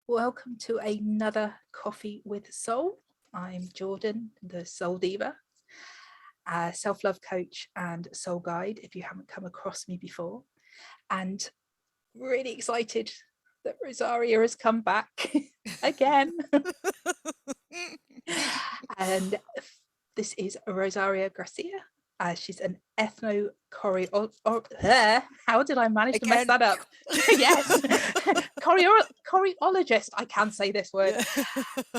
Welcome to another Coffee with Soul. I'm Jordan, the Soul Diva, a self-love coach and soul guide, if you haven't come across me before. And really excited that Rosaria has come back again. And this is Rosaria Gracia. She's an ethnochoreologist. How did I manage to mess that up? Yes, choreologist. I can say this word. Yeah.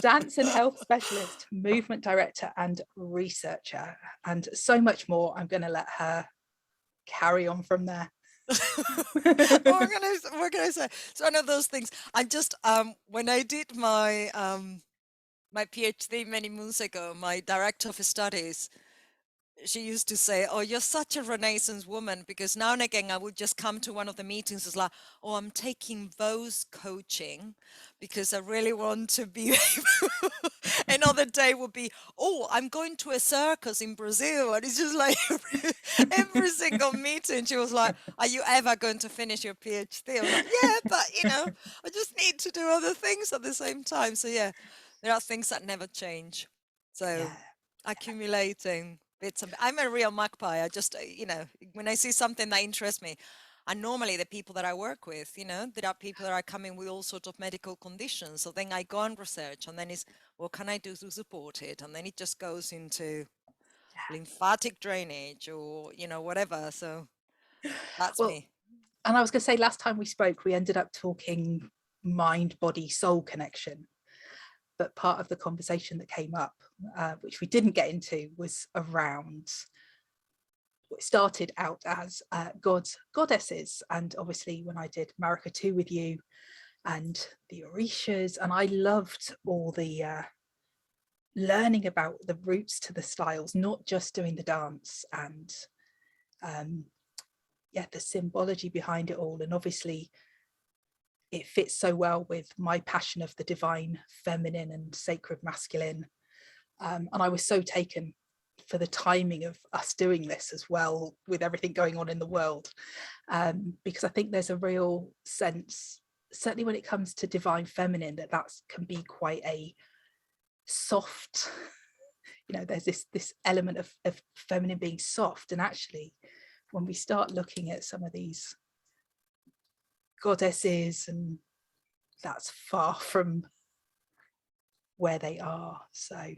Dance and health specialist, movement director, and researcher, and so much more. I'm going to let her carry on from there. We're gonna say it's one of those things. I just when I did my my PhD many moons ago, my director of studies, she used to say, "Oh, you're such a Renaissance woman," because now and again I would just come to one of the meetings. It's like, "Oh, I'm taking voice coaching because I really want to be." Another day would be, "Oh, I'm going to a circus in Brazil," and it's just like every single meeting. She was like, "Are you ever going to finish your PhD?" I was like, "Yeah, but I just need to do other things at the same time." So yeah, there are things that never change. So Yeah, accumulating bits and I'm a real magpie. I just when I see something that interests me, and normally the people that I work with, there are people that are coming with all sorts of medical conditions, so then I go and research, and then it's what can I do to support it, and then it just goes into lymphatic drainage or whatever. So that's well, me. and I was going to say, last time we spoke, we ended up talking mind, body, soul connection. But part of the conversation that came up, which we didn't get into, was around what started out as goddesses. And obviously, when I did Marika 2 with you and the Orishas, and I loved all the learning about the roots to the styles, not just doing the dance and the symbology behind it all. And obviously, it fits so well with my passion of the divine feminine and sacred masculine. And I was so taken for the timing of us doing this as well, with everything going on in the world, because I think there's a real sense, certainly when it comes to divine feminine, that can be quite a soft, there's this element of feminine being soft. And actually, when we start looking at some of these goddesses, and that's far from where they are. So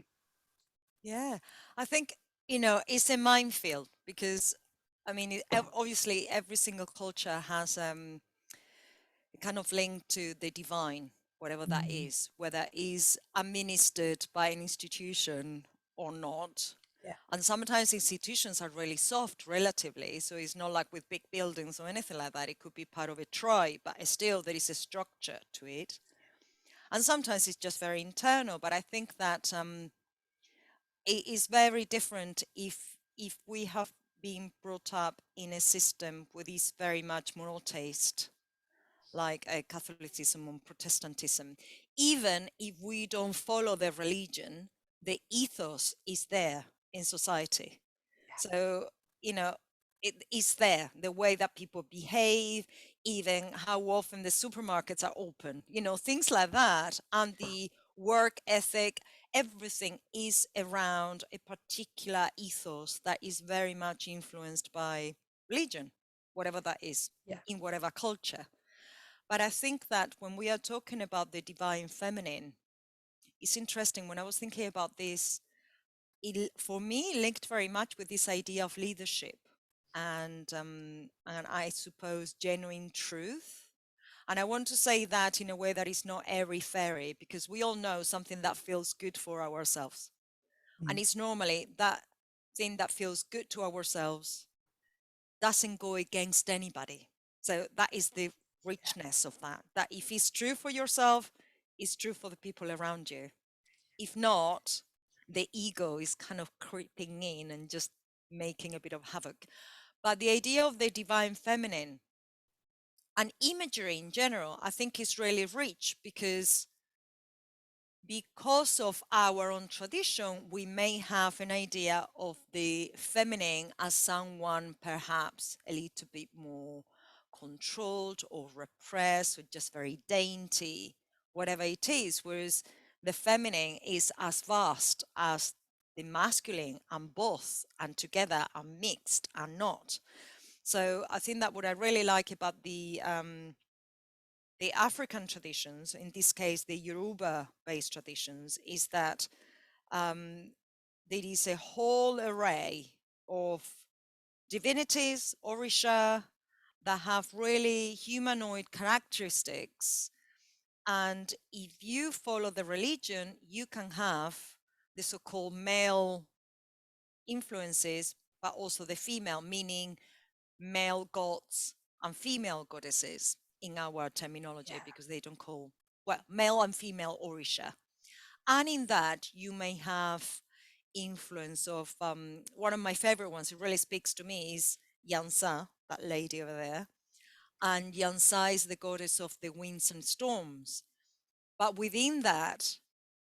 Yeah, I think it's a minefield because I mean obviously every single culture has kind of linked to the divine, whatever that is, whether it is administered by an institution or not. yeah, And sometimes institutions are really soft relatively. So it's not like with big buildings or anything like that. It could be part of a tribe, but still there is a structure to it. And sometimes it's just very internal. But I think that it is very different if we have been brought up in a system with this very much moral taste like Catholicism and Protestantism. Even if we don't follow the religion, the ethos is there in society. So, you know, it is there, the way that people behave, even how often the supermarkets are open, things like that. And the work ethic, everything is around a particular ethos that is very much influenced by religion, whatever that is, yeah, in whatever culture. But I think that when we are talking about the divine feminine, it's interesting. When I was thinking about this, it for me linked very much with this idea of leadership and I suppose genuine truth. And I want to say that in a way that is not airy fairy, because we all know something that feels good for ourselves. And it's normally that thing that feels good to ourselves doesn't go against anybody. So that is the richness of that. That if it's true for yourself, it's true for the people around you. If not, the ego is kind of creeping in and just making a bit of havoc. But the idea of the divine feminine and imagery in general, I think is really rich because of our own tradition, we may have an idea of the feminine as someone perhaps a little bit more controlled or repressed or just very dainty whatever it is, whereas the feminine is as vast as the masculine, and both and together and mixed and not. So I think that what I really like about the African traditions, in this case the Yoruba-based traditions, is that there is a whole array of divinities, orisha, that have really humanoid characteristics. And if you follow the religion, you can have the so-called male influences, but also the female, meaning male gods and female goddesses in our terminology, Yeah. because they don't call, well, male and female orisha. And in that, you may have influence of one of my favorite ones. It really speaks to me is Yansa, that lady over there. And Yansa is the goddess of the winds and storms. But within that,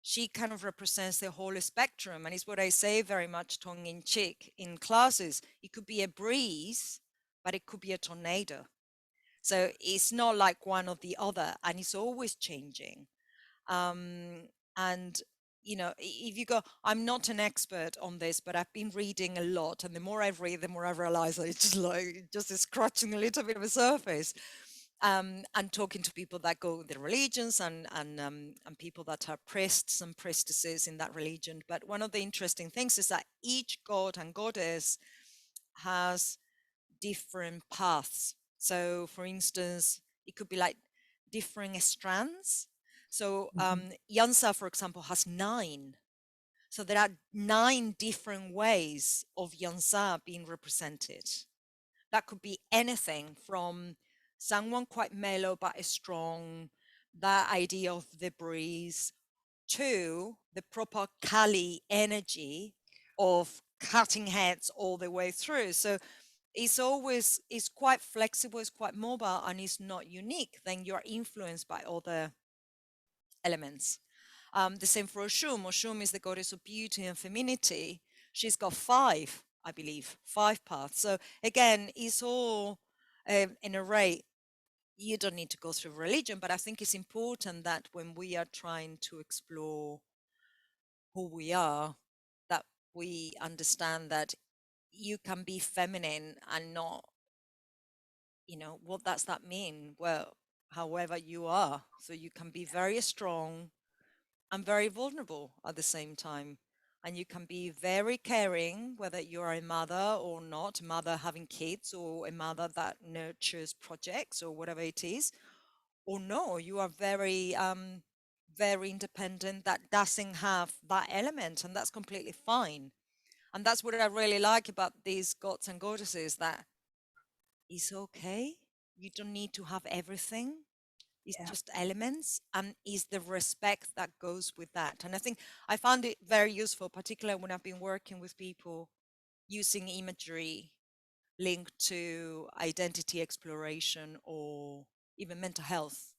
she kind of represents the whole spectrum. And it's what I say very much tongue in cheek in classes. It could be a breeze, but it could be a tornado. So it's not like one or the other, and it's always changing. And if you go, I'm not an expert on this, but I've been reading a lot, and the more I read, the more I realize that it's just scratching a little bit of a surface. And talking to people that go with the religions, and people that are priests and priestesses in that religion. But one of the interesting things is that each god and goddess has different paths. So for instance, it could be like different strands. So Yansa, for example, has 9. So there are 9 different ways of Yansa being represented. That could be anything from someone quite mellow but strong, that idea of the breeze, to the proper Kali energy of cutting heads all the way through. So it's quite flexible, it's quite mobile, and it's not unique. Then you're influenced by other elements. The same for Oshun. Oshun is the goddess of beauty and femininity. She's got 5, I believe, 5 paths. So again, it's all an array. You don't need to go through religion, but I think it's important that when we are trying to explore who we are, that we understand that you can be feminine and not, what does that mean? Well, however you are. So you can be very strong and very vulnerable at the same time. And you can be very caring, whether you're a mother or not, a mother having kids, or a mother that nurtures projects or whatever it is. Or no, you are very, very independent, that doesn't have that element, and that's completely fine. And that's what I really like about these gods and goddesses, that it's okay. You don't need to have everything. It's Yeah. just elements, and is the respect that goes with that. And I think I found it very useful, particularly when I've been working with people using imagery linked to identity exploration or even mental health,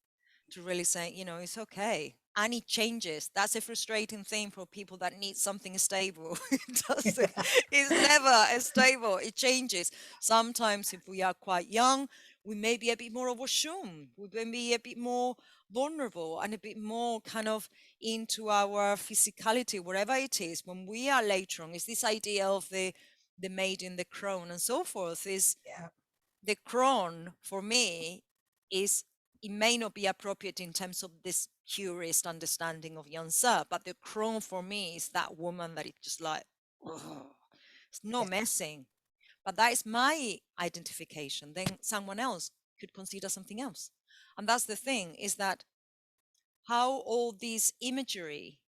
to really say, it's okay. And it changes. That's a frustrating thing for people that need something stable. It doesn't, it's never stable. It changes. Sometimes if we are quite young, we may be a bit more of a shum. We may be a bit more vulnerable and a bit more kind of into our physicality, whatever it is. When we are later on, is this idea of the maiden, the crone, and so forth. Is Yeah. the crone for me is, it may not be appropriate in terms of this purist understanding of Yansa, but the crone for me is that woman that is just like, ugh, it's no Yeah. messing. But that is my identification. Then someone else could consider something else. And that's the thing, is that how all this imagery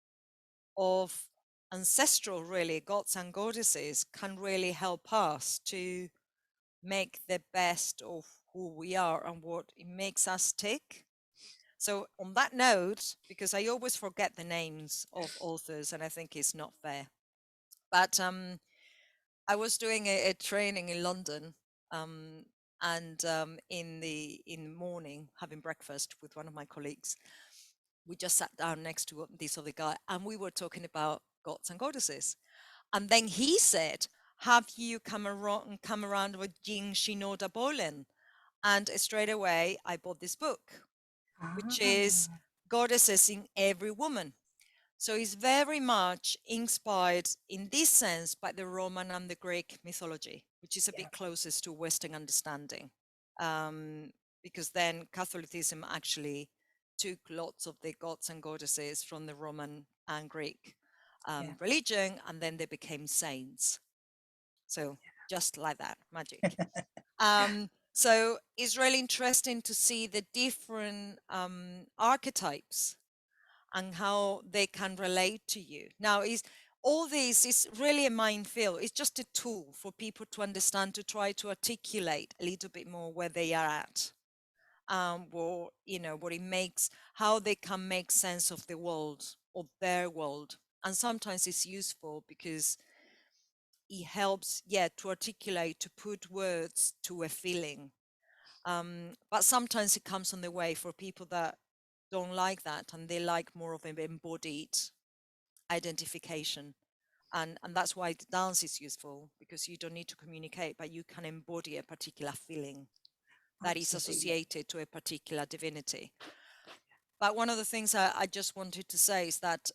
of ancestral, really, gods and goddesses can really help us to make the best of who we are and what it makes us tick. So on that note, because I always forget the names of authors and I think it's not fair, but I was doing a training in London, and in the morning, having breakfast with one of my colleagues, we just sat down next to this other guy and we were talking about gods and goddesses. And then he said, have you come around with Jing Shinoda Bolen? And straight away, I bought this book, which is Ah. goddesses in every woman. So it's very much inspired in this sense by the Roman and the Greek mythology, which is a Yeah. bit closest to Western understanding. Because then Catholicism actually took lots of the gods and goddesses from the Roman and Greek Yeah. religion, and then they became saints. So just like that, magic. So it's really interesting to see the different archetypes and how they can relate to you. Now, all this is really a minefield. It's just a tool for people to understand, to try to articulate a little bit more where they are at, or what it makes, how they can make sense of the world, of their world. And sometimes it's useful because it helps, to articulate, to put words to a feeling. But sometimes it comes on the way for people that don't like that, and they like more of an embodied identification. And that's why the dance is useful, because you don't need to communicate, but you can embody a particular feeling that is Absolutely. associated to a particular divinity. But one of the things I just wanted to say is that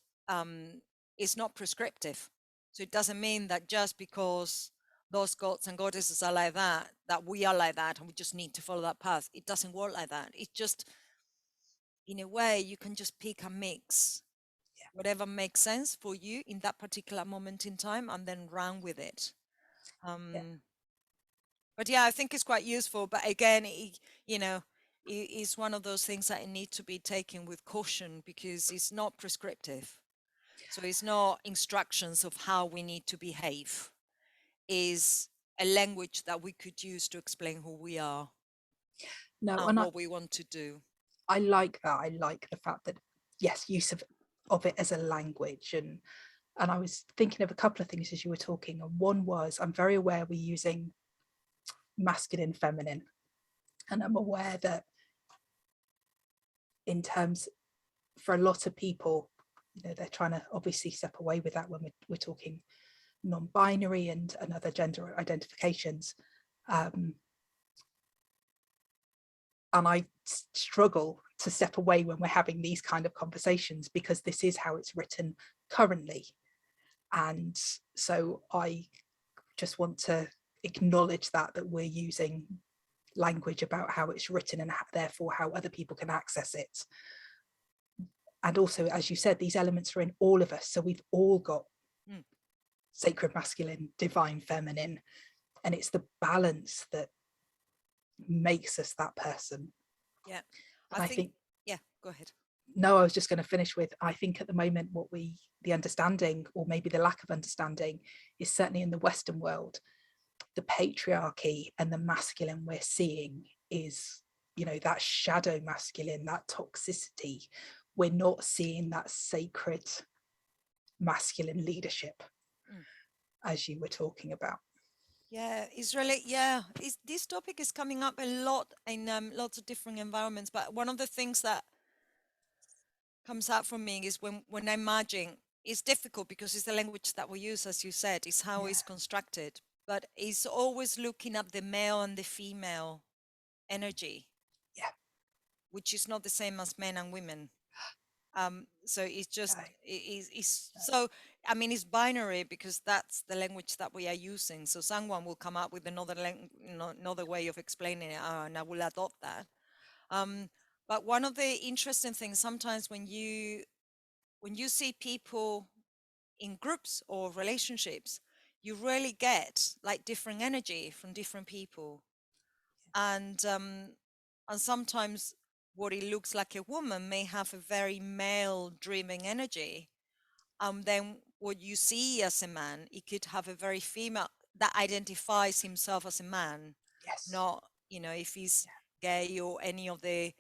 it's not prescriptive. So it doesn't mean that just because those gods and goddesses are like that, that we are like that, and we just need to follow that path. It doesn't work like that. It just, in a way, you can just pick a mix, whatever makes sense for you in that particular moment in time, and then run with it. But yeah, I think it's quite useful. But again, it's one of those things that need to be taken with caution, because it's not prescriptive. So it's not instructions of how we need to behave. Is a language that we could use to explain who we are No, and what we want to do. I like that. I like the fact that, yes, use of it as a language. And I was thinking of a couple of things as you were talking. And one was, I'm very aware we're using masculine, feminine. And I'm aware that in terms, for a lot of people, they're trying to obviously step away with that when we're talking non-binary and other gender identifications. And I struggle to step away when we're having these kind of conversations, because this is how it's written currently. And so I just want to acknowledge that we're using language about how it's written, and therefore how other people can access it. And also, as you said, these elements are in all of us. So we've all got sacred masculine, divine feminine, and it's the balance that makes us that person. Yeah, I think yeah, go ahead. No, I was just going to finish with, I think at the moment the understanding, or maybe the lack of understanding, is certainly in the Western world, the patriarchy and the masculine we're seeing is, that shadow masculine, that toxicity. We're not seeing that sacred masculine leadership, as you were talking about. Yeah, this topic is coming up a lot in lots of different environments. But one of the things that comes out from me is when I'm imagine, it's difficult because it's the language that we use, as you said, it's how it's constructed. But it's always looking at the male and the female energy, which is not the same as men and women. So it's just so, I mean, it's binary because that's the language that we are using. So someone will come up with another way of explaining it, and I will adopt that. But one of the interesting things sometimes when you see people in groups or relationships, you really get like different energy from different people, and sometimes what it looks like a woman may have a very male driven energy. Then what you see as a man, it could have a very female that identifies himself as a man. Not, if he's gay or any of the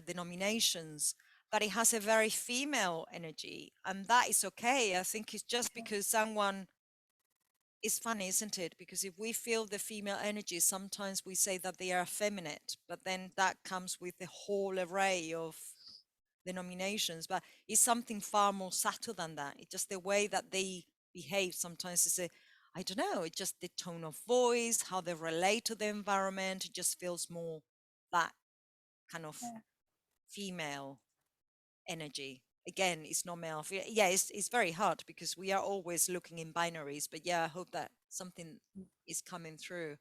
denominations, but it has a very female energy, and that is okay. I think it's just because someone, it's funny, isn't it? Because if we feel the female energy, sometimes we say that they are effeminate, but then that comes with a whole array of denominations. But it's something far more subtle than that. It's just the way that they behave. Sometimes it's I don't know, it's just the tone of voice, how they relate to the environment. It just feels more that kind of female. energy. Again, it's not male. Yeah, it's very hard because we are always looking in binaries, but yeah, I hope that something is coming through.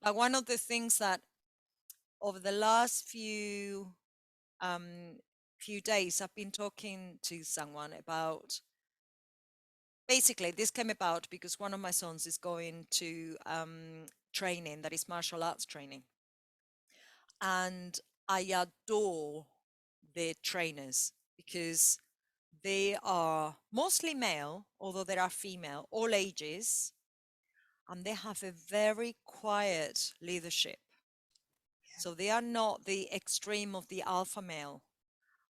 But one of the things that over the last few days, I've been talking to someone about, basically this came about because one of my sons is going to training that is martial arts training. And I adore the trainers because they are mostly male, although there are female, all ages, and they have a very quiet leadership. So they are not the extreme of the alpha male,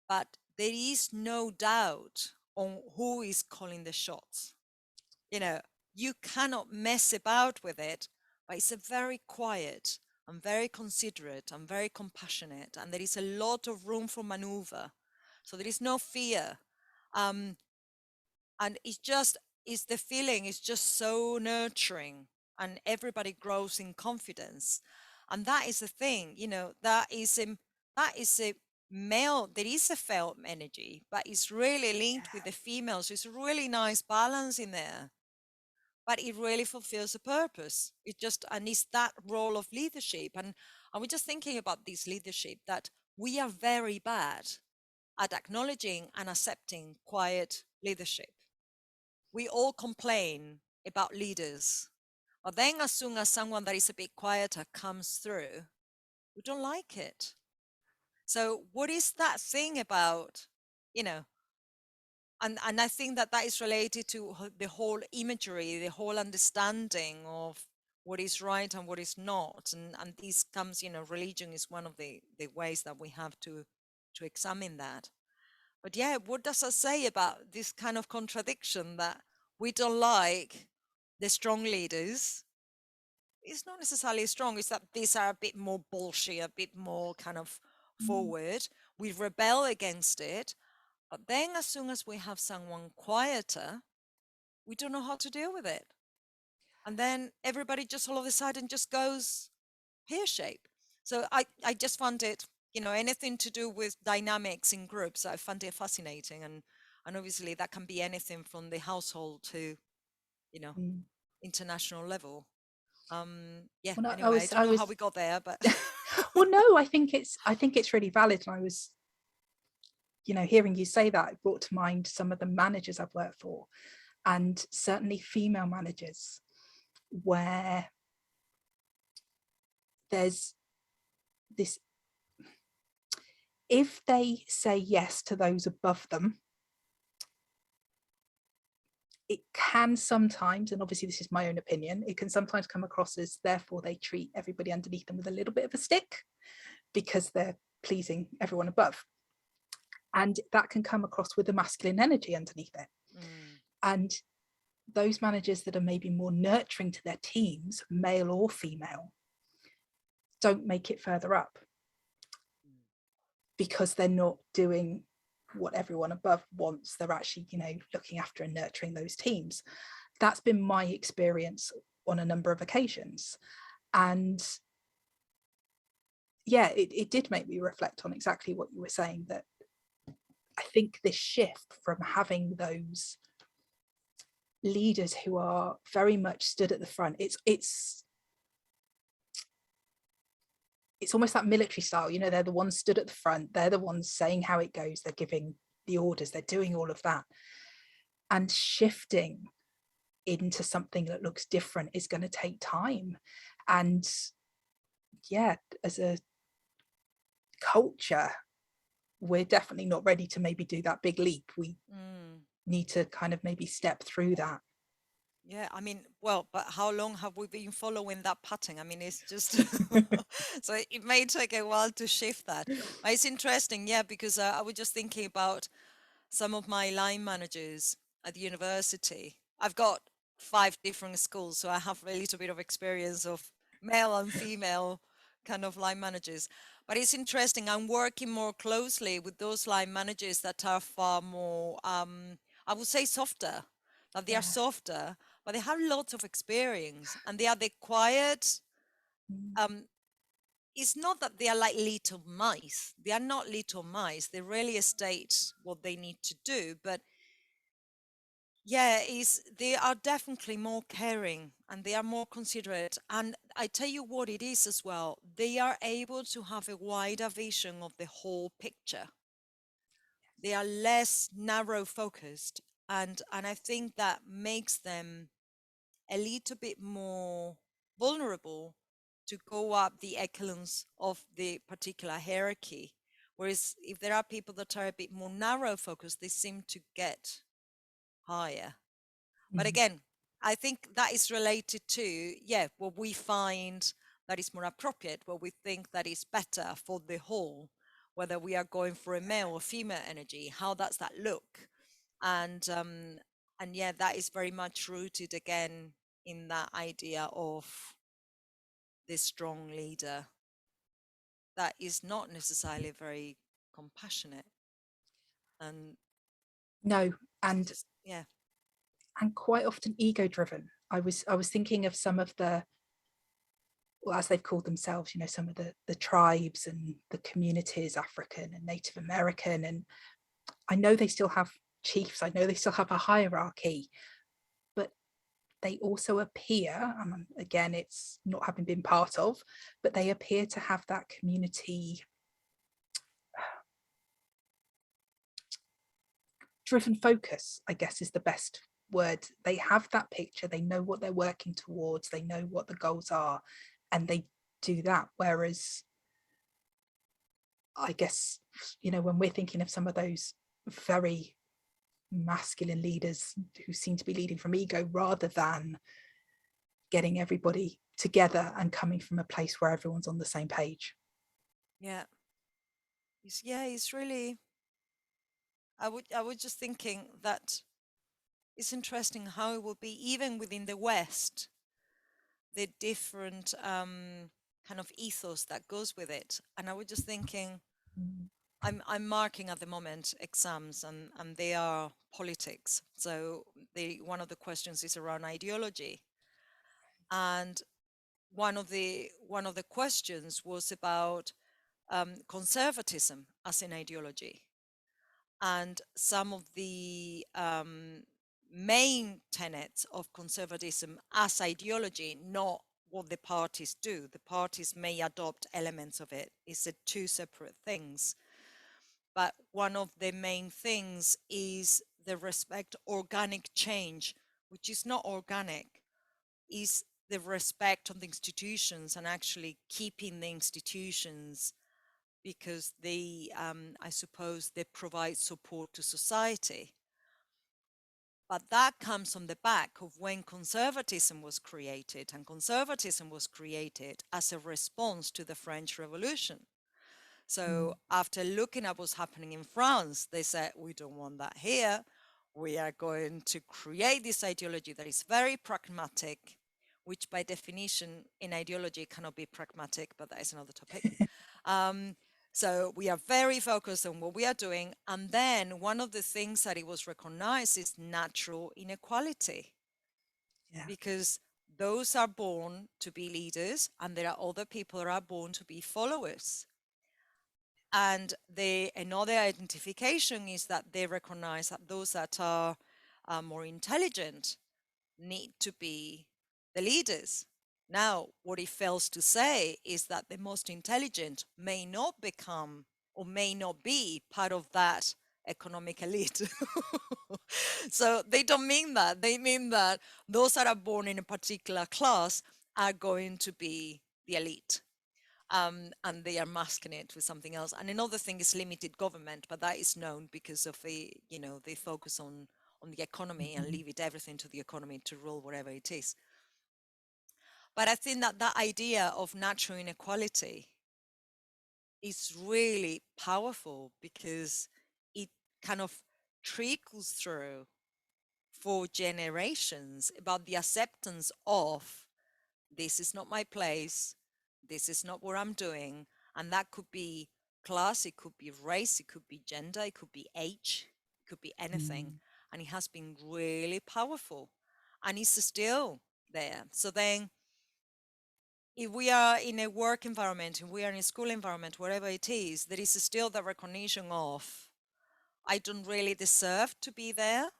but there is no doubt on who is calling the shots. You know, you cannot mess about with it, but it's a very quiet and very considerate and very compassionate, and there is a lot of room for maneuver. So there is no fear. And it's the feeling is just so nurturing, and everybody grows in confidence. And that is the thing, you know, that is a male, there is a felt energy, but it's really linked with the female. So it's a really nice balance in there, but it really fulfills a purpose. And it's that role of leadership. And we're just thinking about this leadership, that we are very bad at acknowledging and accepting quiet leadership. We all complain about leaders, but then as soon as someone that is a bit quieter comes through, we don't like it. So what is that thing about, you know, and I think that is related to the whole imagery, the whole understanding of what is right and what is not. And this comes, you know, religion is one of the ways that we have to examine that. But yeah, what does that say about this kind of contradiction, that we don't like the strong leaders? It's not necessarily strong, it's that these are a bit more bullshit, a bit more kind of forward. We rebel against it. But then as soon as we have someone quieter, we don't know how to deal with it. And then everybody just all of a sudden just goes pear-shaped. So I just found it, you know, anything to do with dynamics in groups, I found it fascinating. And obviously that can be anything from the household to, you know, international level. Yeah, Well, anyway, I don't know how we got there, but well, no, I think it's really valid. And I was, you know, hearing you say that, it brought to mind some of the managers I've worked for, and certainly female managers, where there's this, if they say yes to those above them, it can sometimes, and obviously this is my own opinion, it can sometimes come across as therefore they treat everybody underneath them with a little bit of a stick because they're pleasing everyone above. And that can come across with the masculine energy underneath it. And those managers that are maybe more nurturing to their teams, male or female, don't make it further up because they're not doing what everyone above wants. They're actually, you know, looking after and nurturing those teams. That's been my experience on a number of occasions. And yeah, it did make me reflect on exactly what you were saying, that I think this shift from having those leaders who are very much stood at the front, it's almost that military style, you know, they're the ones stood at the front, they're the ones saying how it goes, they're giving the orders, they're doing all of that. And shifting into something that looks different is going to take time. And yeah, as a culture, we're definitely not ready to maybe do that big leap. We need to kind of maybe step through that. Yeah, I mean, well, but how long have we been following that pattern? I mean, it's just so it may take a while to shift that. But it's interesting, yeah, because I was just thinking about some of my line managers at the university. I've got 5 different schools, so I have a little bit of experience of male and female kind of line managers. But it's interesting, I'm working more closely with those line managers that are far more, I would say softer, that they are softer, but they have lots of experience, and they are the quiet, it's not that they are like little mice. They are not little mice. They really state what they need to do, but yeah, they are definitely more caring and they are more considerate. And I tell you what it is as well. They are able to have a wider vision of the whole picture. They are less narrow focused, and I think that makes them a little bit more vulnerable to go up the echelons of the particular hierarchy. Whereas if there are people that are a bit more narrow focused, they seem to get higher. But Mm. again, I think that is related to, yeah, what we find that is more appropriate, what we think that is better for the whole, whether we are going for a male or female energy, how does that look? And yeah, that is very much rooted again in that idea of this strong leader that is not necessarily very compassionate, and No, it's and just, yeah. quite often ego driven. I was thinking of some of the, well, as they've called themselves, some of the tribes and the communities, African and Native American, and I know they still have chiefs, I know they still have a hierarchy, but they also appear, again, it's not having been part of, but they appear to have that community driven focus, I guess is the best word. They have that picture, they know what they're working towards, they know what the goals are, and they do that. Whereas I guess, when we're thinking of some of those very masculine leaders who seem to be leading from ego rather than getting everybody together and coming from a place where everyone's on the same page. Yeah, it's really, I was just thinking that it's interesting how it will be even within the West, the different kind of ethos that goes with it. And I was just thinking, Mm. I'm marking at the moment exams, and they are politics. So one of the questions is around ideology, and one of the questions was about conservatism as an ideology, and some of the main tenets of conservatism as ideology, not what the parties do. The parties may adopt elements of it. It's two separate things. But one of the main things is the respect organic change, which is not organic, is the respect of the institutions and actually keeping the institutions because they, I suppose, they provide support to society. But that comes on the back of when conservatism was created, and conservatism was created as a response to the French Revolution. So after looking at what's happening in France, they said, we don't want that here. We are going to create this ideology that is very pragmatic, which by definition in ideology cannot be pragmatic, but that is another topic. So we are very focused on what we are doing. And then one of the things that it was recognized is natural inequality, Yeah. because those are born to be leaders and there are other people that are born to be followers. And another identification is that they recognize that those that are more intelligent need to be the leaders. Now, what it fails to say is that the most intelligent may not become or may not be part of that economic elite. So they don't mean that. They mean that those that are born in a particular class are going to be the elite. And they are masking it with something else. And another thing is limited government, but that is known because of they focus on the economy and leave it everything to the economy to rule whatever it is. But I think that idea of natural inequality is really powerful because it kind of trickles through for generations about the acceptance of this is not my place, this is not what I'm doing. And that could be class, it could be race, it could be gender, it could be age, it could be anything. And it has been really powerful and it's still there. So then if we are in a work environment, if we are in a school environment, wherever it is, there is still the recognition of, I don't really deserve to be there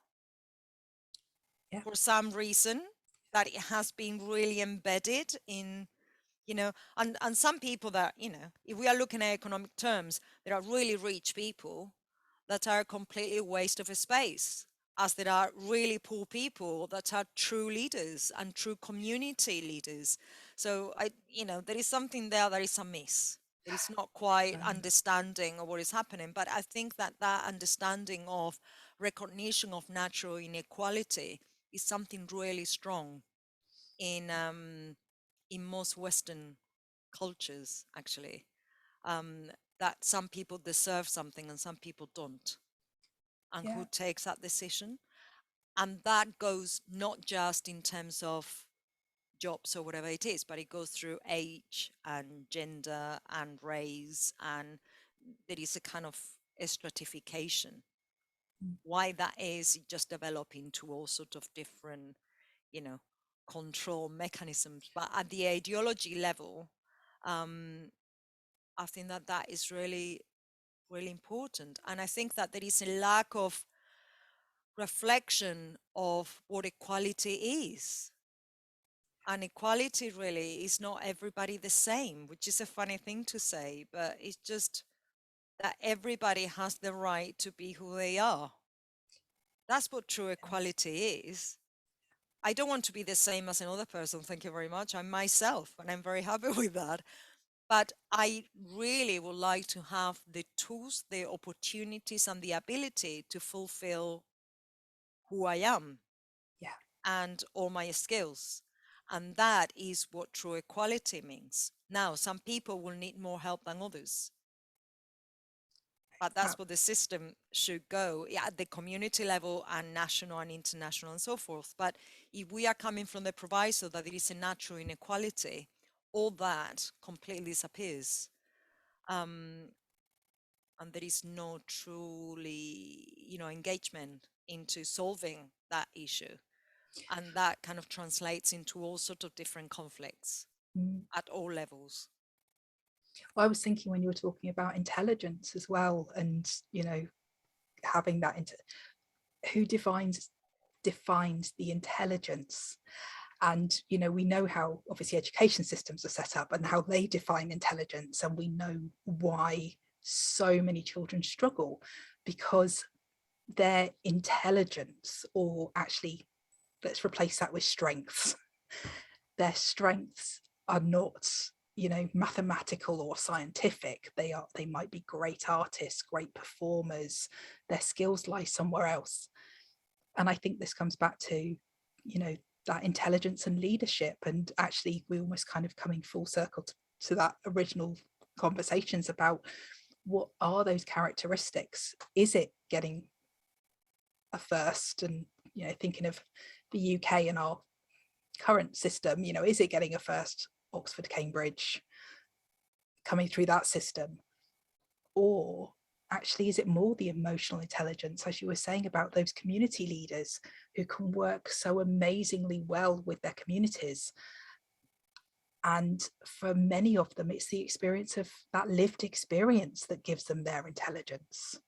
for some reason, that it has been really embedded in, and some people that, if we are looking at economic terms, there are really rich people that are completely a waste of a space, as there are really poor people that are true leaders and true community leaders. So there is something there that is amiss. There is not quite understanding of what is happening. But I think that understanding of recognition of natural inequality is something really strong in most Western cultures, actually. That some people deserve something and some people don't, and who takes that decision. And that goes not just in terms of jobs or whatever it is, but it goes through age and gender and race, and there is a kind of a stratification. Why that is, it just develop into all sorts of different, control mechanisms. But at the ideology level, I think that is really, really important. And I think that there is a lack of reflection of what equality is. And equality really is not everybody the same, which is a funny thing to say, but it's just that everybody has the right to be who they are. That's what true equality is. I don't want to be the same as another person. Thank you very much. I'm myself, and I'm very happy with that. But I really would like to have the tools, the opportunities, and the ability to fulfill who I am and all my skills. And that is what true equality means. Now, some people will need more help than others, but that's what the system should go at the community level and national and international and so forth. But if we are coming from the proviso that there is a natural inequality, all that completely disappears. And there is no truly, engagement into solving that issue. And that kind of translates into all sorts of different conflicts at all levels. Well, I was thinking when you were talking about intelligence as well, and having that who defines the intelligence. And we know how obviously education systems are set up and how they define intelligence, and we know why so many children struggle, because their intelligence, or actually let's replace that with strengths, their strengths are not mathematical or scientific. They might be great artists, great performers. Their skills lie somewhere else. And I think this comes back to that intelligence and leadership. And actually we almost kind of coming full circle to that original conversations about what are those characteristics. Is it getting a first? And thinking of the UK and our current system, is it getting a first, Oxford, Cambridge, coming through that system? Or actually, is it more the emotional intelligence, as you were saying, about those community leaders who can work so amazingly well with their communities? And for many of them, it's the experience of that lived experience that gives them their intelligence.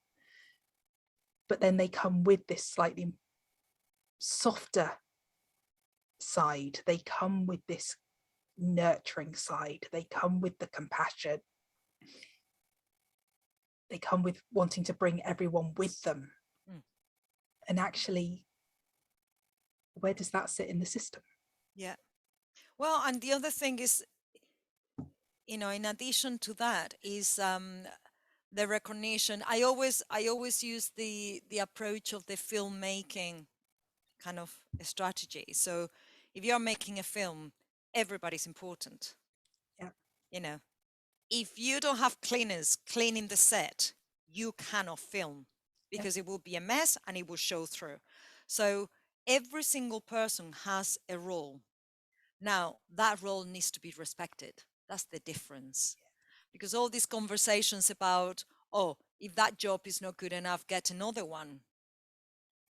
But then they come with this slightly softer side. They come with this nurturing side. They come with the compassion. They come with wanting to bring everyone with them. And actually, where does that sit in the system? Yeah. Well, and the other thing is, in addition to that, is the recognition. I always use the approach of the filmmaking kind of a strategy. So if you're making a film, everybody's important. Yeah. If you don't have cleaners cleaning the set, you cannot film, because it will be a mess and it will show through. So every single person has a role. Now, that role needs to be respected. That's the difference. Because all these conversations about, oh, if that job is not good enough, get another one.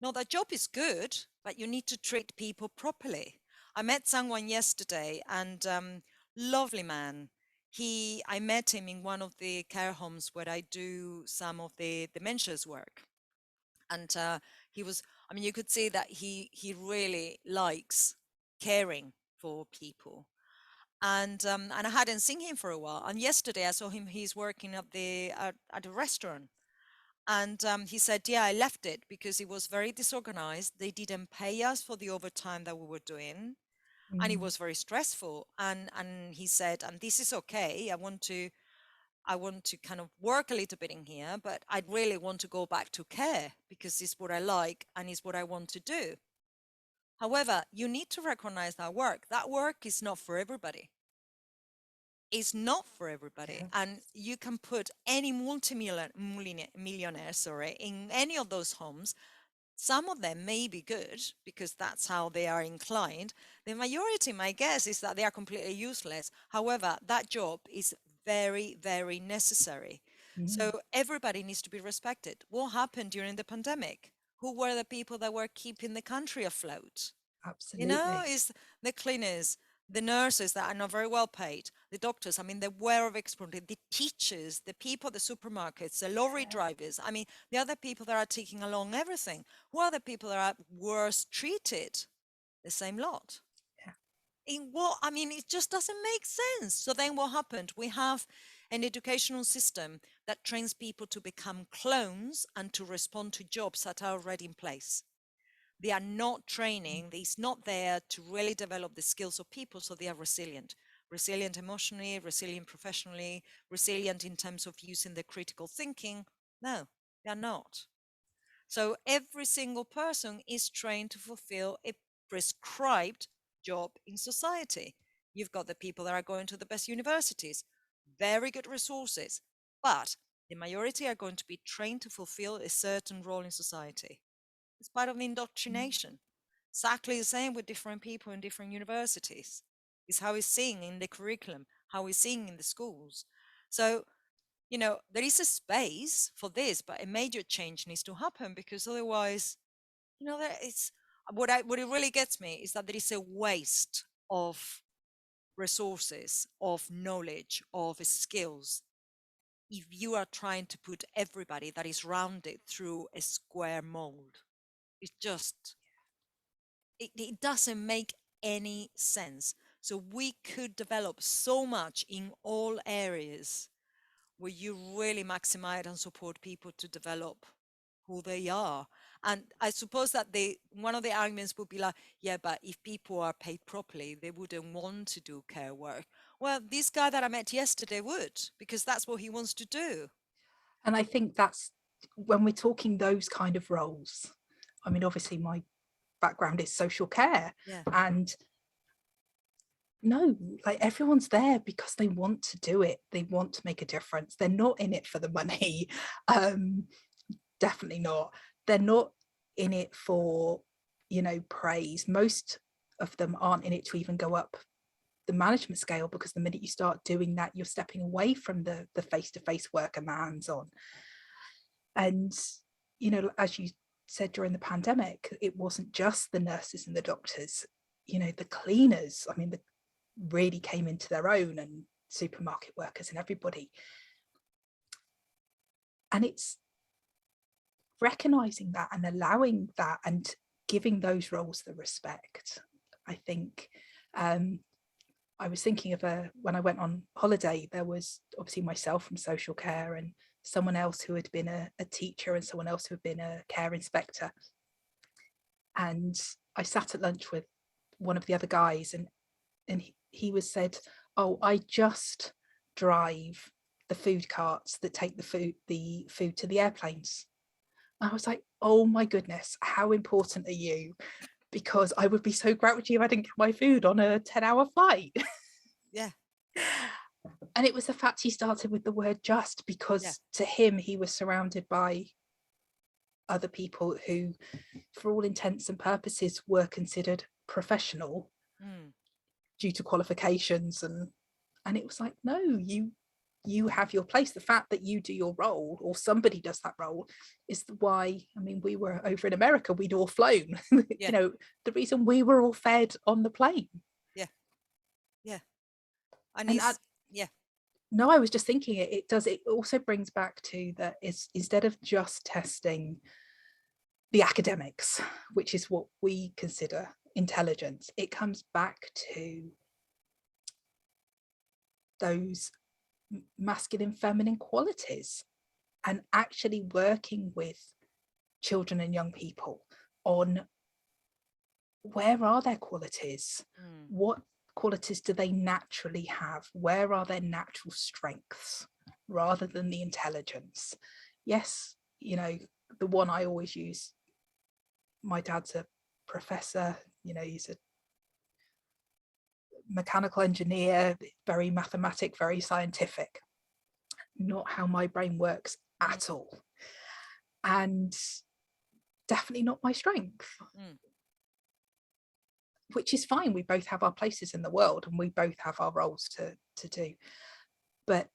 No, that job is good, but you need to treat people properly. I met someone yesterday, and Lovely man. I met him in one of the care homes where I do some of the dementia's work. And he was, I mean, you could see that he really likes caring for people. And I hadn't seen him for a while. And yesterday I saw him, he's working at a restaurant. And he said, yeah, I left it because it was very disorganized. They didn't pay us for the overtime that we were doing. And it Mm, was very stressful. And he said, and this is okay. I want to kind of work a little bit in here, but I really want to go back to care because it's what I like and it's what I want to do. However, you need to recognize that work. That work is not for everybody. It's not for everybody. yeah. And you can put any multi-millionaire, sorry, in any of those homes. Some of them may be good because that's how they are inclined. The majority, my guess, is that they are completely useless. However, that job is very, very necessary. Mm, So everybody needs to be respected. What happened during the pandemic? Who were the people that were keeping the country afloat? You know, absolutely. is the cleaners, the nurses that are not very well paid, the doctors, I mean, the wear of experience, the teachers, the people at the supermarkets, the lorry Yeah, drivers, I mean, the other people that are taking along everything. Who are the people that are worse treated? The same lot. yeah. In what, I mean, it just doesn't make sense. So then what happened? We have an educational system that trains people to become clones and to respond to jobs that are already in place. They are not training, it's not there to really develop the skills of people so they are resilient emotionally, resilient professionally, resilient in terms of using the critical thinking. No, they are not. So every single person is trained to fulfill a prescribed job in society. You've got the people that are going to the best universities, very good resources, but the majority are going to be trained to fulfill a certain role in society. It's part of Mm, indoctrination. Exactly the same with different people in different universities. It's how it's seen in the curriculum, how it's seen in the schools. So, you know, there is a space for this, but a major change needs to happen because otherwise, you know, that it's what it really gets me is that there is a waste of resources, of knowledge, of skills if you are trying to put everybody that is rounded through a square mold. It's just it doesn't make any sense. So we could develop so much in all areas where you really maximize and support people to develop who they are. And I suppose that one of the arguments would be like, yeah, but if people are paid properly, they wouldn't want to do care work. Well, this guy that I met yesterday would, because that's what he wants to do. and I think that's when we're talking those kind of roles. I mean, obviously my background is social care, Yeah. and no, like everyone's there because they want to do it, they want to make a difference, they're not in it for the money. um Definitely not. They're not in it for, praise. Most of them aren't in it to even go up the management scale, because the minute you start doing that, you're stepping away from the face-to-face work and the hands-on. And as you said, during the pandemic, it wasn't just the nurses and the doctors, the cleaners, I mean, really came into their own, and supermarket workers and everybody. And it's recognizing that and allowing that and giving those roles the respect. I think I was thinking of when I went on holiday, there was obviously myself from social care and someone else who had been a teacher and someone else who had been a care inspector. And I sat at lunch with one of the other guys, and he was said, oh, I just drive the food carts that take the food to the airplanes. I was like, oh my goodness, how important are you? Because I would be so grouchy if I didn't get my food on a 10-hour flight. Yeah. And it was the fact he started with the word just, Yeah. because to him, he was surrounded by other people who, for all intents and purposes, were considered professional Mm. due to qualifications. And it was like, no, you have your place. The fact that you do your role, or somebody does that role, is why, I mean, we were over in America, we'd all flown. Yeah. The reason we were all fed on the plane. Yeah. Yeah. And And it's, yeah. no, I was just thinking it also brings back to that is instead of just testing the academics, which is what we consider intelligence, it comes back to those masculine, feminine qualities, and actually working with children and young people on where are their qualities, what qualities do they naturally have, where are their natural strengths, rather than the intelligence. Yes, you know, the one I always use, my dad's a professor, you know, he's a mechanical engineer, very mathematic, very scientific, not how my brain works at all, and definitely not my strength. Which is fine, we both have our places in the world and we both have our roles to do, but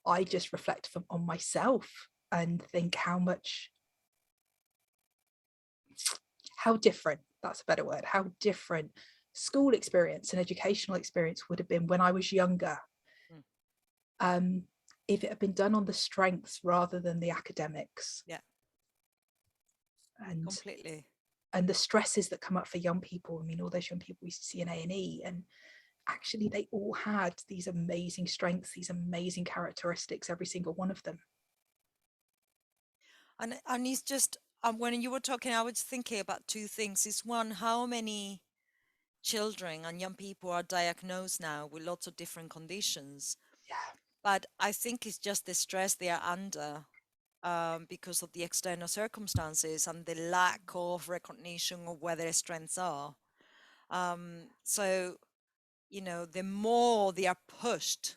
I just reflect on myself and think how different, that's a better word, how different school experience and educational experience would have been when I was younger, if it had been done on the strengths rather than the academics. Yeah, and completely. And the stresses that come up for young people, I mean, all those young people we see in A&E, and actually they all had these amazing strengths, these amazing characteristics, every single one of them. And it's just, when you were talking, I was thinking about two things. Is one, how many children and young people are diagnosed now with lots of different conditions? Yeah. But I think it's just the stress they are under, because of the external circumstances and the lack of recognition of where their strengths are. So, you know, the more they are pushed,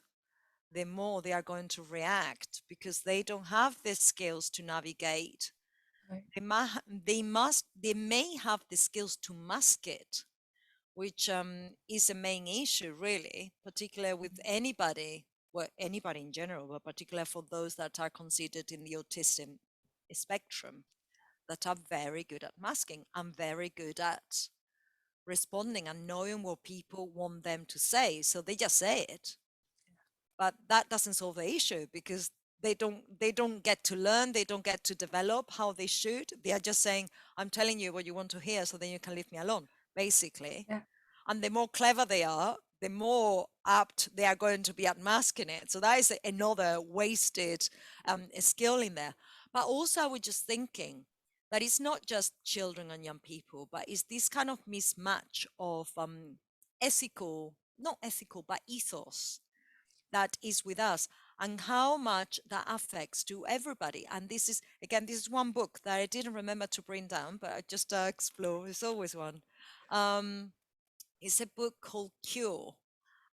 the more they are going to react, because they don't have the skills to navigate. Right. They may have the skills to mask it, which is a main issue, really, particularly with anybody, well, anybody in general, but particularly for those that are considered in the autism spectrum, that are very good at masking and very good at responding and knowing what people want them to say. So they just say it. But that doesn't solve the issue, because they don't get to learn, they don't get to develop how they should. They are just saying, I'm telling you what you want to hear, so then you can leave me alone, basically. Yeah. And the more clever they are, the more apt they are going to be at masking it. So that is another wasted skill in there. But also, I was just thinking that it's not just children and young people, but it's this kind of mismatch of not ethical, but ethos that is with us, and how much that affects to everybody. And this is, again, this is one book that I didn't remember to bring down, but I just explore. There's always one. It's a book called Cure,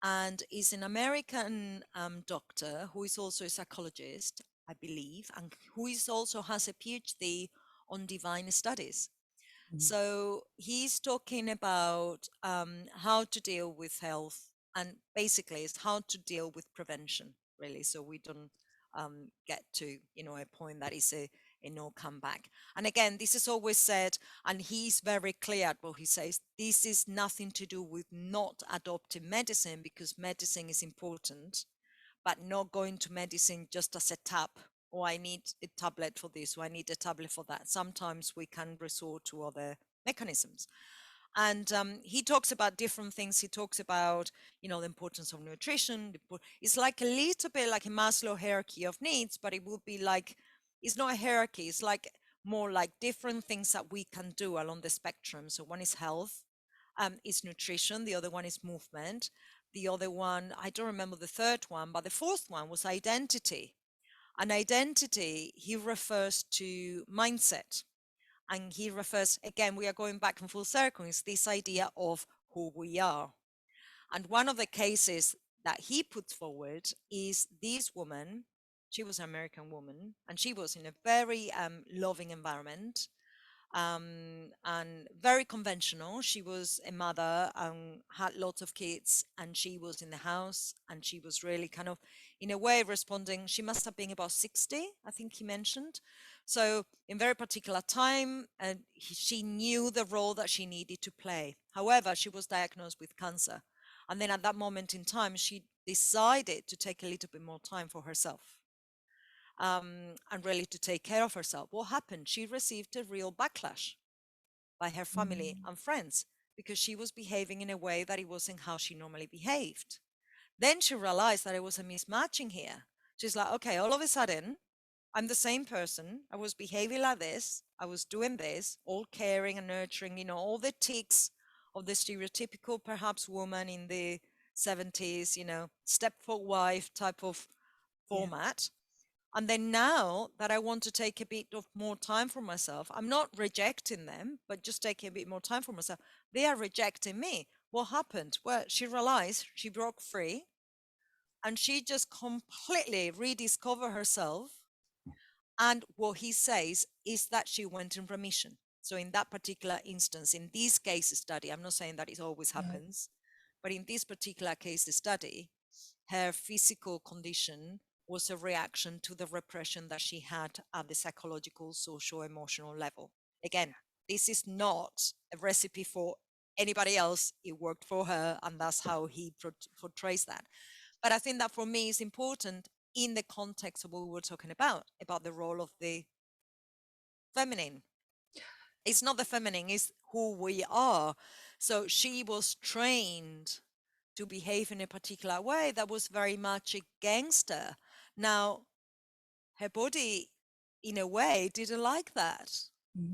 and is an American doctor who is also a psychologist, I believe, and who is also has a PhD on divine studies. So he's talking about how to deal with health, and basically it's how to deal with prevention, really. So we don't get to, you know, a point that is a no comeback. And again, this is always said, and he's very clear at what he says, this is nothing to do with not adopting medicine, because medicine is important, but not going to medicine just as a tap, or I need a tablet for this, or I need a tablet for that. Sometimes we can resort to other mechanisms. And he talks about different things. He talks about, you know, the importance of nutrition. It's like a little bit like a Maslow hierarchy of needs, but it would be like, it's not a hierarchy. It's like more like different things that we can do along the spectrum. So one is health, is nutrition. The other one is movement. The other one, I don't remember the third one, but the fourth one was identity. And identity, he refers to mindset. And he refers, again, we are going back in full circle, is this idea of who we are. And one of the cases that he puts forward is this woman. She was an American woman, and she was in a very loving environment, and very conventional. She was a mother and had lots of kids, and she was in the house, and she was really kind of, in a way, responding. She must have been about 60, I think he mentioned. So in very particular time, and she knew the role that she needed to play. However, she was diagnosed with cancer. And then at that moment in time, she decided to take a little bit more time for herself, and really to take care of herself, what happened? She received a real backlash by her family and friends because she was behaving in a way that it wasn't how she normally behaved. Then she realized that it was a mismatching here. She's like, okay, all of a sudden, I'm the same person. I was behaving like this. I was doing this, all caring and nurturing, all the tics of the stereotypical, perhaps, woman in the 70s, stepford wife type of format. And then now that I want to take a bit of more time for myself, I'm not rejecting them, but just taking a bit more time for myself. They are rejecting me. What happened? Well, she realized she broke free and she just completely rediscovered herself. And what he says is that she went in remission. So in that particular instance, in this case study, I'm not saying that it always happens, but in this particular case study, her physical condition was a reaction to the repression that she had at the psychological, social, emotional level. Again, this is not a recipe for anybody else. It worked for her, and that's how he portrays that. But I think that for me is important in the context of what we were talking about the role of the feminine. It's not the feminine, it's who we are. So she was trained to behave in a particular way that was very much against her. Now, her body, in a way, didn't like that.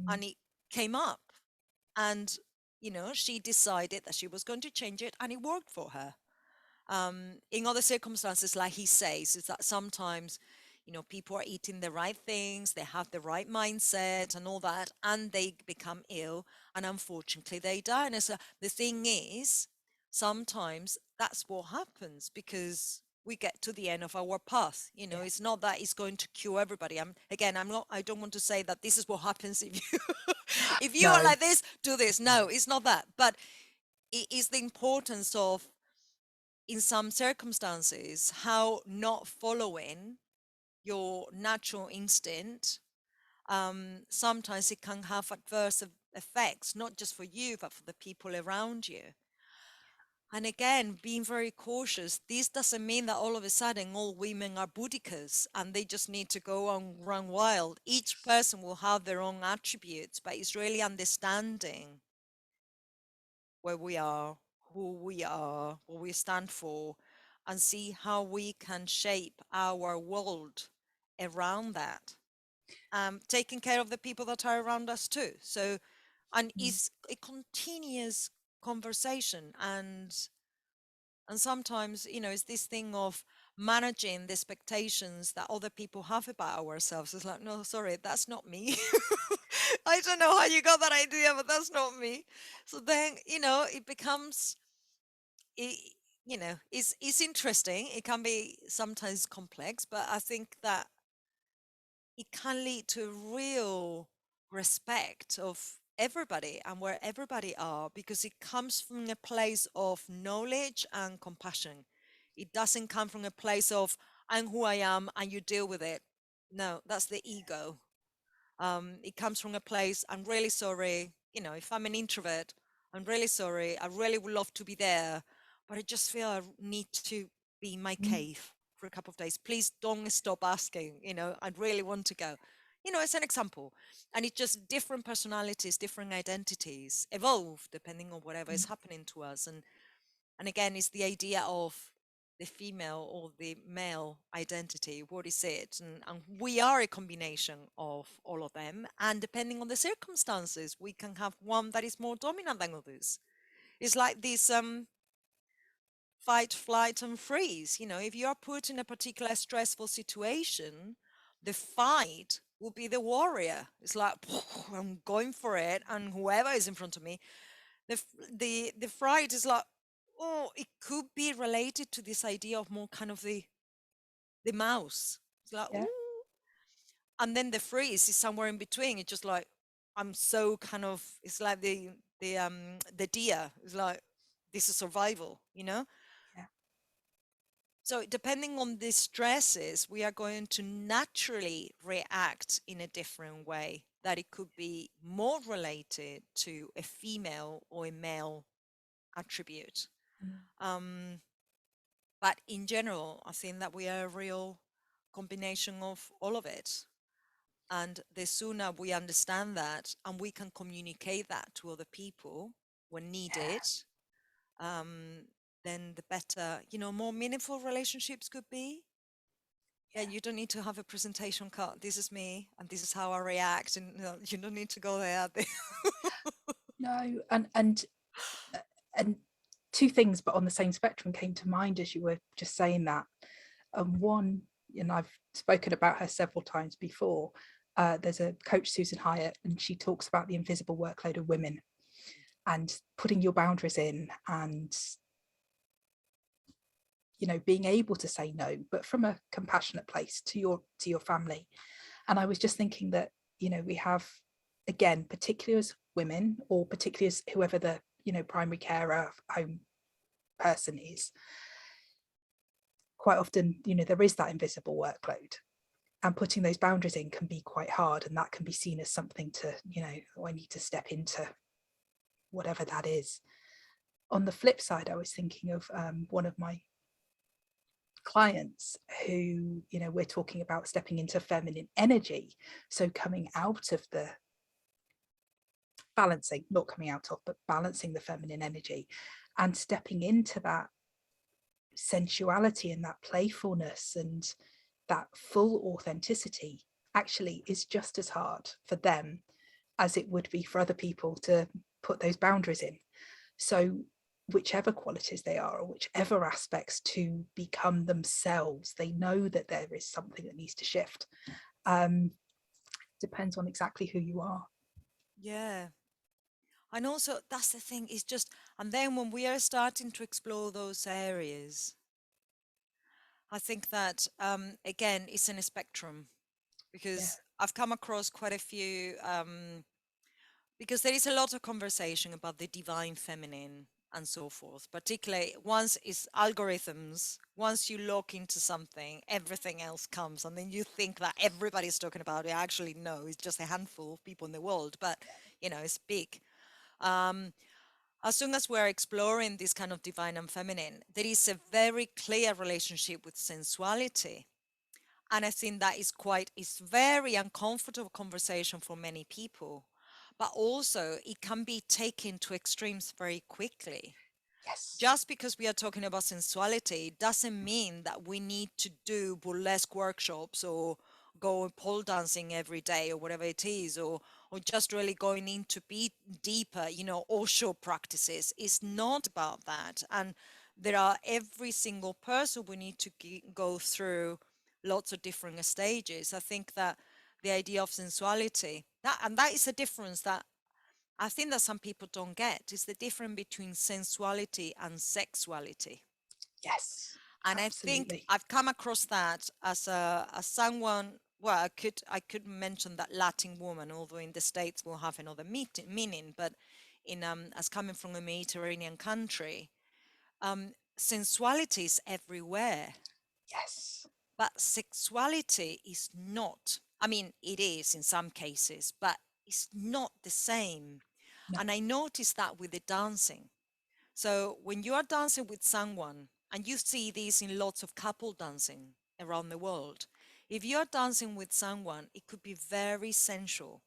And it came up. And, she decided that she was going to change it, and it worked for her. In other circumstances, like he says, is that sometimes, people are eating the right things, they have the right mindset and all that, and they become ill, and unfortunately they die. And so the thing is, sometimes that's what happens because we get to the end of our path. It's not that it's going to cure everybody. I don't want to say that this is what happens if you if you are like this, do this. No, it's not that. But it is the importance of, in some circumstances, how not following your natural instinct, sometimes it can have adverse effects, not just for you, but for the people around you. And again, being very cautious, this doesn't mean that all of a sudden all women are boudikas and they just need to go on run wild. Each person will have their own attributes, but it's really understanding where we are, who we are, what we stand for, and see how we can shape our world around that. Taking care of the people that are around us too. So, and it's a continuous conversation, and sometimes, it's this thing of managing the expectations that other people have about ourselves. It's like, no, sorry, that's not me. I don't know how you got that idea, but that's not me. So then, it becomes, it's interesting. It can be sometimes complex, but I think that it can lead to real respect of everybody and where everybody are, because it comes from a place of knowledge and compassion. It doesn't come from a place of I'm who I am and you deal with it. No, that's the ego. It comes from a place, I'm really sorry, if I'm an introvert, I'm really sorry, I really would love to be there, but I just feel I need to be in my cave for a couple of days. Please don't stop asking, I'd really want to go. As an example. And it's just different personalities, different identities evolve depending on whatever is happening to us. And again, it's the idea of the female or the male identity. What is it? And we are a combination of all of them. And depending on the circumstances, we can have one that is more dominant than others. It's like this fight, flight, and freeze. If you are put in a particular stressful situation, the fight will be the warrior. It's like, I'm going for it, and whoever is in front of me. The fright is like, oh, it could be related to this idea of more kind of the mouse. It's like, ooh. And then the freeze is somewhere in between. It's just like, I'm so kind of, it's like the deer. It's like, this is survival, So depending on the stresses, we are going to naturally react in a different way, that it could be more related to a female or a male attribute. But in general, I think that we are a real combination of all of it. And the sooner we understand that and we can communicate that to other people when needed, um, then the better, more meaningful relationships could be. Yeah, you don't need to have a presentation card. This is me, and this is how I react, and you don't need to go there. No, and two things, but on the same spectrum, came to mind as you were just saying that. One, and I've spoken about her several times before. There's a coach, Susan Hyatt, and she talks about the invisible workload of women and putting your boundaries in, and being able to say no, but from a compassionate place to your family. And I was just thinking that we have, again, particularly as women, or particularly as whoever the primary carer, home person is, quite often there is that invisible workload, and putting those boundaries in can be quite hard, and that can be seen as something to I need to step into whatever that is. On the flip side, I was thinking of one of my clients who we're talking about stepping into feminine energy, so coming out of the balancing, not coming out of, but balancing the feminine energy and stepping into that sensuality and that playfulness and that full authenticity actually is just as hard for them as it would be for other people to put those boundaries in. So whichever qualities they are, or whichever aspects to become themselves, they know that there is something that needs to shift. Depends on exactly who you are. Yeah. And also, that's the thing, is just, and then when we are starting to explore those areas, I think that, again, it's in a spectrum, Yeah. because I've come across quite a few, because there is a lot of conversation about the divine feminine and so forth, particularly once it's algorithms, once you look into something, everything else comes, and then you think that everybody's talking about it. Actually, no, it's just a handful of people in the world, but it's big. As soon as we're exploring this kind of divine and feminine, there is a very clear relationship with sensuality. And I think that is very uncomfortable conversation for many people. But also it can be taken to extremes very quickly. Yes. Just because we are talking about sensuality doesn't mean that we need to do burlesque workshops or go pole dancing every day or whatever it is, or just really going into be deeper, Osho practices. It's not about that. And there are every single person we need to go through lots of different stages. I think that the idea of sensuality, that is a difference that I think that some people don't get, is the difference between sensuality and sexuality. Yes, And I think absolutely. I've come across that as someone. Well, I could mention that Latin woman, although in the States will have another meaning, but in as coming from a Mediterranean country, sensuality is everywhere, Yes. but sexuality is not. I mean, it is in some cases, but it's not the same. No. And I noticed that with the dancing. So when you are dancing with someone, and you see this in lots of couple dancing around the world, if you are dancing with someone, it could be very sensual,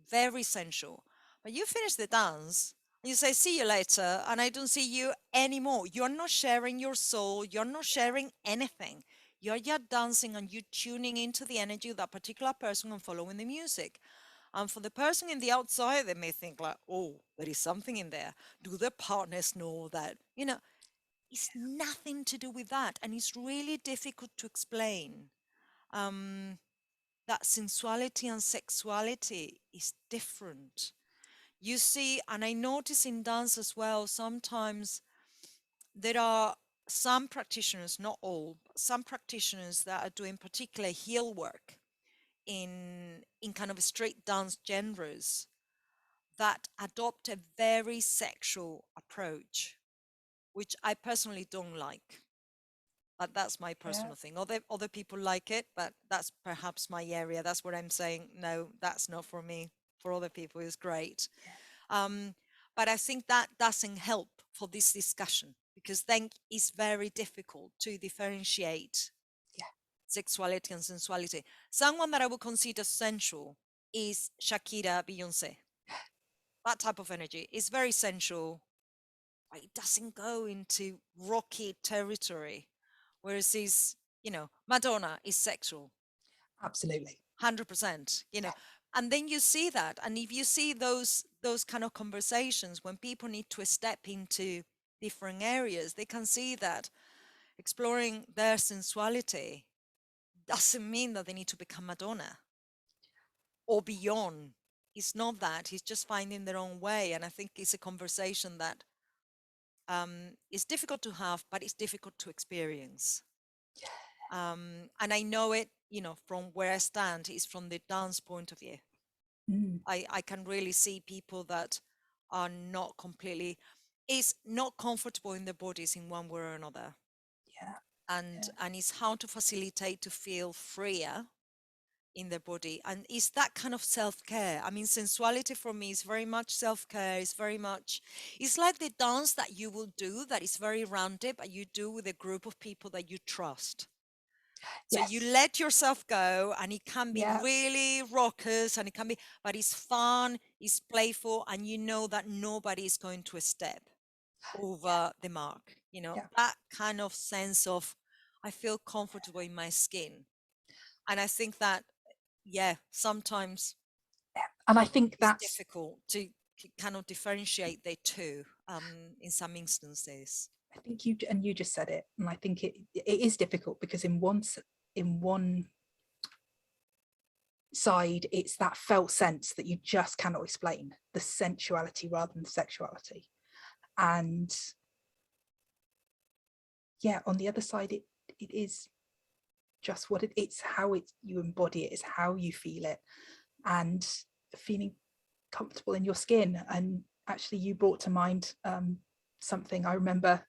very sensual. But you finish the dance and you say, see you later, and I don't see you anymore. You're not sharing your soul, you're not sharing anything. You're just dancing and you're tuning into the energy of that particular person and following the music. And for the person in the outside, they may think like, oh, there is something in there. Do their partners know that? It's nothing to do with that. And it's really difficult to explain um, that sensuality and sexuality is different. You see, and I notice in dance as well, sometimes there are some practitioners, not all, but some practitioners that are doing particular heel work in kind of straight dance genres that adopt a very sexual approach, which I personally don't like. But that's my Yeah. personal thing. Other people like it, but that's perhaps my area. That's what I'm saying. No, that's not for me. For other people, it's great. Yeah. Um, but I think that doesn't help for this discussion. because then it's very difficult to differentiate sexuality and sensuality. Someone that I would consider sensual is Shakira, Beyonce. That type of energy is very sensual, but it doesn't go into rocky territory. Whereas Madonna is sexual. Absolutely. 100%, and then you see that. And if you see those kind of conversations when people need to step into different areas, they can see that exploring their sensuality doesn't mean that they need to become Madonna or beyond. It's not that. It's just finding their own way. And I think it's a conversation that is difficult to have, but it's difficult to experience. And I know it, from where I stand, is from the dance point of view. I can really see people that are not comfortable in their bodies in one way or another. And it's how to facilitate to feel freer in their body. And it's that kind of self-care. I mean, sensuality for me is very much self-care. It's like the dance that you will do that is very random, but you do with a group of people that you trust. So you let yourself go, and it can be really raucous, and but it's fun, it's playful, and you know that nobody is going to step over the mark. That kind of sense of, I feel comfortable in my skin. And I think that, sometimes, and I think it's difficult to kind of differentiate the two in some instances. I think you just said it, and I think it is difficult because in one side it's that felt sense that you just cannot explain, the sensuality rather than the sexuality, and on the other side it is just what it's how you embody it, is how you feel it, and feeling comfortable in your skin. And actually you brought to mind something I remember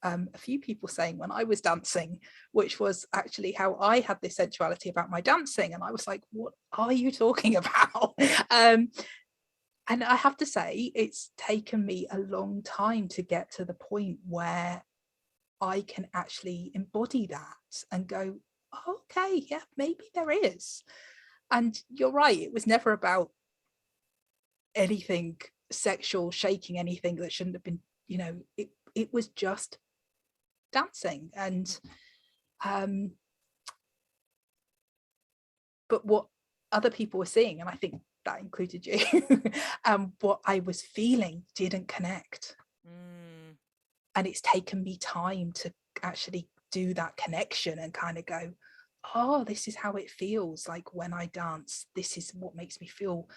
a few people saying when I was dancing, which was actually how I had this sensuality about my dancing, and I was like, what are you talking about? And I have to say, it's taken me a long time to get to the point where I can actually embody that and go, oh, okay, yeah, maybe there is. And you're right, it was never about anything sexual, shaking anything that shouldn't have been, it was just dancing. And but what other people were seeing, and I think that included you, what I was feeling didn't connect. And it's taken me time to actually do that connection and kind of go, oh, this is how it feels like when I dance. This is what makes me feel.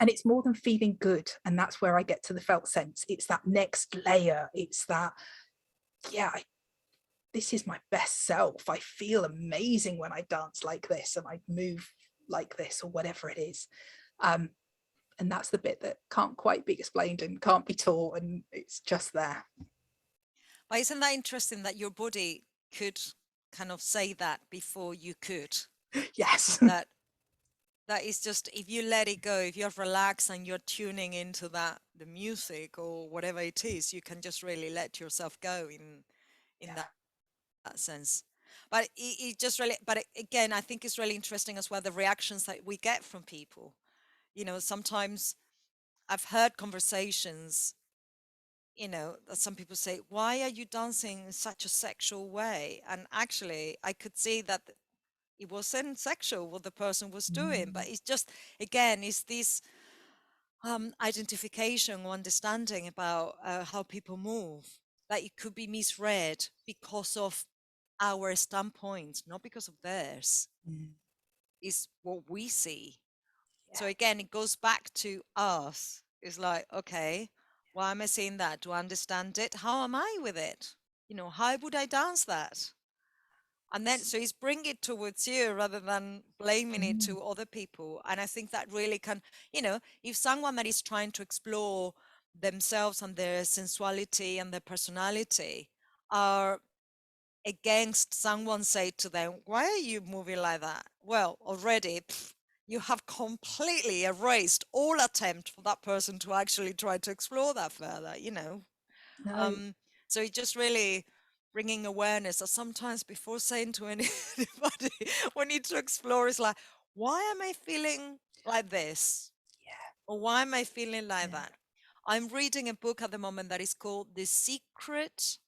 And it's more than feeling good. And that's where I get to the felt sense. It's that next layer. It's that, this is my best self. I feel amazing when I dance like this and I move like this, or whatever it is. And that's the bit that can't quite be explained and can't be taught, and it's just there. But isn't that interesting that your body could kind of say that before you could? Yes. That is just, if you let it go, if you're relaxed and you're tuning into the music or whatever it is, you can just really let yourself go in that sense. But it just really, but again, I think it's really interesting as well, the reactions that we get from people. Sometimes I've heard conversations, that some people say, why are you dancing in such a sexual way? And actually, I could see that it wasn't sexual what the person was doing, but it's just, again, it's this identification or understanding about how people move, that it could be misread because of our standpoint, not because of theirs, is what we see. So again, it goes back to us. It's like, okay, why am I seeing that? Do I understand it? How am I with it? How would I dance that? And then, so it's bring it towards you rather than blaming it to other people. And I think that really can, if someone that is trying to explore themselves and their sensuality and their personality are against someone say to them, why are you moving like that? Well, already you have completely erased all attempt for that person to actually try to explore that further, No. So it's just really bringing awareness that sometimes before saying to anybody, we need to explore is like, why am I feeling like this? Yeah. Or why am I feeling like Yeah. that? I'm reading a book at the moment that is called The Secret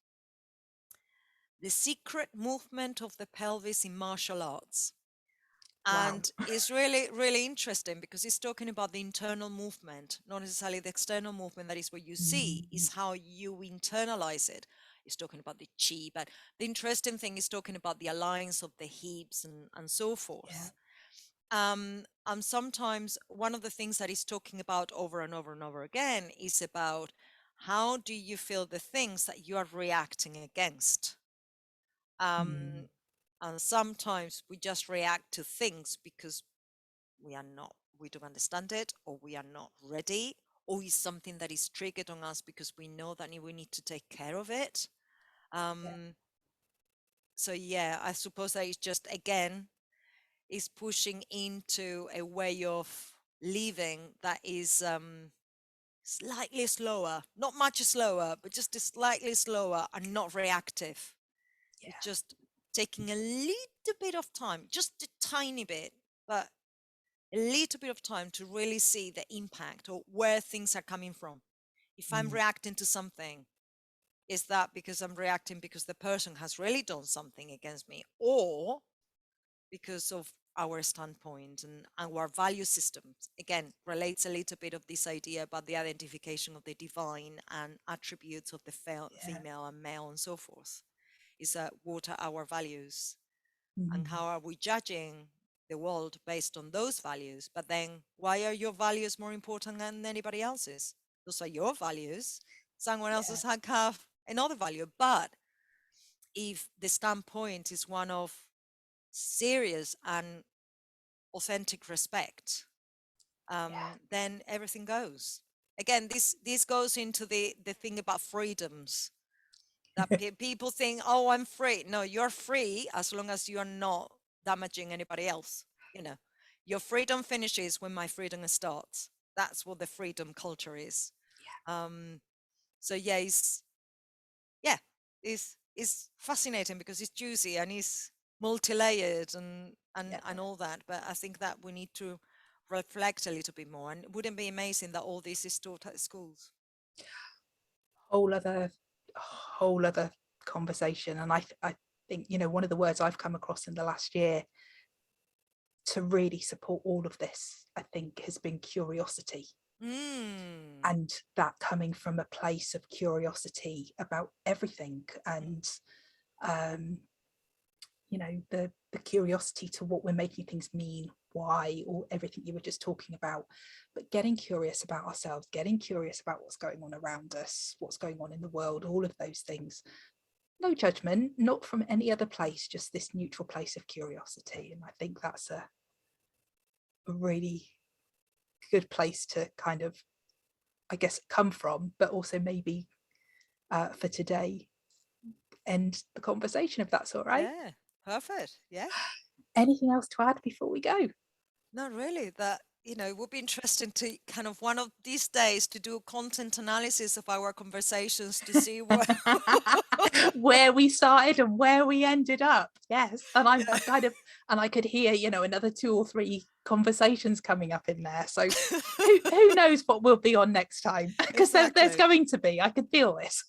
Movement of the Pelvis in Martial Arts. Wow. And it's really, really interesting because it's talking about the internal movement, not necessarily the external movement. That is what you see, is how you internalize it. It's talking about the chi, but the interesting thing is talking about the alliance of the hips and so Yeah. forth. And sometimes one of the things that he's talking about over and over and over again is about how do you feel the things that you are reacting against. Mm. And sometimes we just react to things because we don't understand it, or we are not ready, or it's something that is triggered on us because we know that we need to take care of it. Yeah. So yeah, I suppose that it's just, again, is pushing into a way of living that is slightly slower, not much slower, but just slightly slower and not reactive. It's Yeah. just taking a little bit of time, just a tiny bit, but a little bit of time to really see the impact or where things are coming from. If I'm Mm. reacting to something, is that because I'm reacting because the person has really done something against me, or because of our standpoint and our value systems? Again, relates a little bit of this idea about the identification of the divine and attributes of the Yeah. female and male and so forth. Is that what are our values, and Mm. how are we judging the world based on those values? But then why are your values more important than anybody else's? Those are your values. Someone Yeah. else's have another value. But if the standpoint is one of serious and authentic respect, Yeah. then everything goes. Again, this goes into the thing about freedoms, that people think, oh, I'm free. No, you're free as long as you're not damaging anybody else. You know, your freedom finishes when my freedom starts. That's what the freedom culture is. Um, so yeah, it's fascinating because it's juicy and it's multi-layered Yeah. and all that. But I think that we need to reflect a little bit more. And wouldn't it be amazing that all this is taught at schools? Whole other conversation. And I think, one of the words I've come across in the last year to really support all of this, I think, has been curiosity. Mm. And that coming from a place of curiosity about everything, and the curiosity to what we're making things mean, why, or everything you were just talking about. But getting curious about ourselves, getting curious about what's going on around us, what's going on in the world, all of those things. No judgment, not from any other place, just this neutral place of curiosity. And I think that's a really good place to kind of, I guess, come from, but also maybe for today end the conversation, if that's all right. Yeah, perfect. Yeah. Anything else to add before we go? Not really. That, it would be interesting to kind of one of these days to do content analysis of our conversations to see what. Where we started and where we ended up. Yes. And I'm Yeah. kind of, and I could hear, another 2 or 3 conversations coming up in there. So who knows what we'll be on next time? Because there's Exactly. going to be, I can feel this.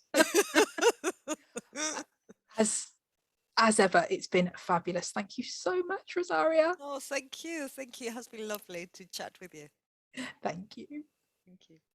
As ever, it's been fabulous. Thank you so much, Rosaria. Oh, thank you. Thank you. It has been lovely to chat with you. Thank you. Thank you.